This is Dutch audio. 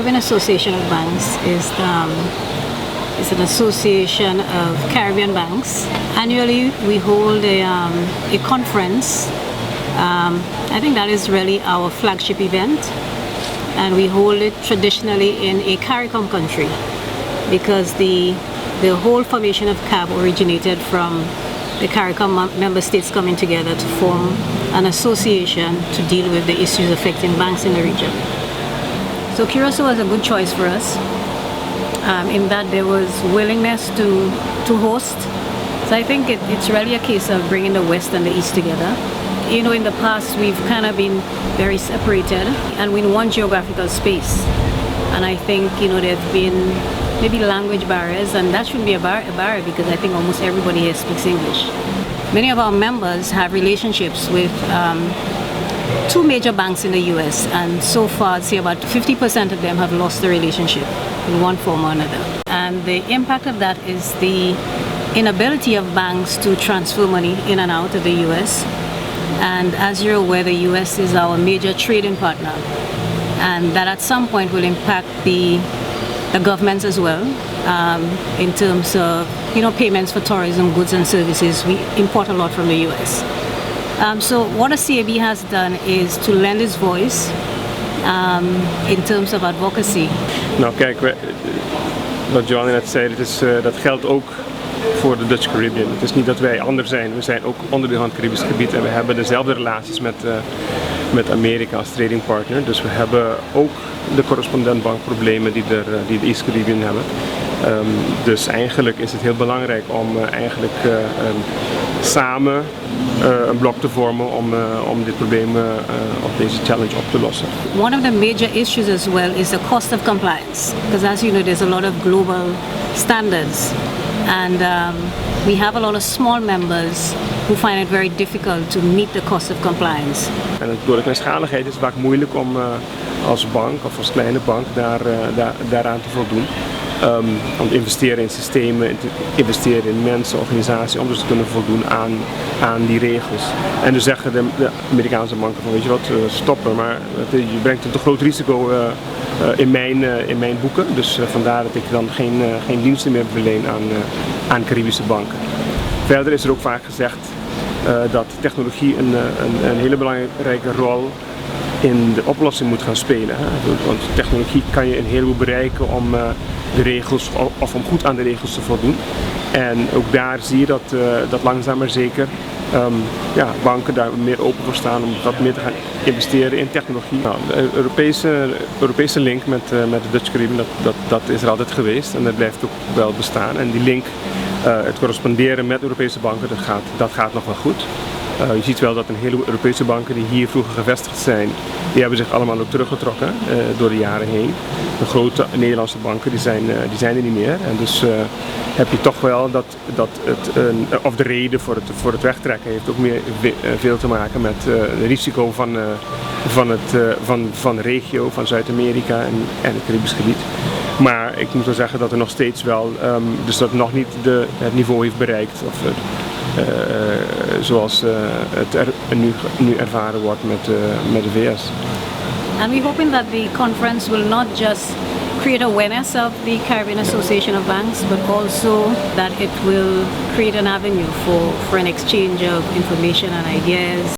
Caribbean Association of Banks is an association of Caribbean banks. Annually, we hold a conference. I think that is really our flagship event, and we hold it traditionally in a CARICOM country because the whole formation of CAB originated from the CARICOM member states coming together to form an association to deal with the issues affecting banks in the region. So Curacao was a good choice for us in that there was willingness to host. So I think it's really a case of bringing the West and the East together. You know, in the past we've kind of been very separated and we're in one geographical space. And I think, you know, there have been maybe language barriers, and that shouldn't be a barrier because I think almost everybody here speaks English. Many of our members have relationships with two major banks in the US, and so far I'd say about 50% of them have lost the relationship in one form or another. And the impact of that is the inability of banks to transfer money in and out of the US. And as you're aware, the US is our major trading partner, and that at some point will impact the governments as well in terms of, you know, payments for tourism, goods and services. We import a lot from the US. So what the CAB has done is to lend its voice in terms of advocacy. Nou kijk, wat Joanne net zei, dat geldt ook voor de Dutch Caribbean. Het is niet dat wij anders zijn, we zijn ook onderdeel van het Caribisch gebied en we hebben dezelfde relaties met Amerika als trading partner. Dus we hebben ook de correspondentbank-problemen die de East Caribbean hebben. Dus eigenlijk is het heel belangrijk om samen een blok te vormen om dit probleem of deze challenge op te lossen. One of the major issues as well is the cost of compliance, because as you know there's a lot of global standards, and we have a lot of small members who find it very difficult to meet the cost of compliance. En door de kleinschaligheid is het vaak moeilijk om als bank of als kleine bank daaraan te voldoen. Om te investeren in systemen, te investeren in mensen, organisaties, om dus te kunnen voldoen aan die regels. En dus zeggen de Amerikaanse banken van, weet je wat, stoppen, maar je brengt een te groot risico in mijn boeken. Dus vandaar dat ik dan geen diensten meer verleen aan Caribische banken. Verder is er ook vaak gezegd dat technologie een hele belangrijke rol in de oplossing moet gaan spelen. Want technologie kan je een heleboel bereiken om de regels of om goed aan de regels te voldoen. En ook daar zie je dat langzaam maar zeker banken daar meer open voor staan om wat meer te gaan investeren in technologie. Nou, de Europese link met de Dutch Caribbean, dat is er altijd geweest en dat blijft ook wel bestaan. En die link, het corresponderen met Europese banken, dat gaat nog wel goed. Je ziet wel dat een heleboel Europese banken die hier vroeger gevestigd zijn, die hebben zich allemaal ook teruggetrokken door de jaren heen. De grote Nederlandse banken die zijn er niet meer. En dus heb je toch wel dat of de reden voor het wegtrekken heeft ook veel te maken met het risico van de regio, van Zuid-Amerika en het Caribisch gebied. Maar ik moet wel zeggen dat er nog steeds wel, dus dat nog niet het niveau heeft bereikt. Zoals het nu ervaren wordt met de VS. And we're hoping that the conference will not just create awareness of the Caribbean Association of Banks, but also that it will create an avenue for an exchange of information and ideas.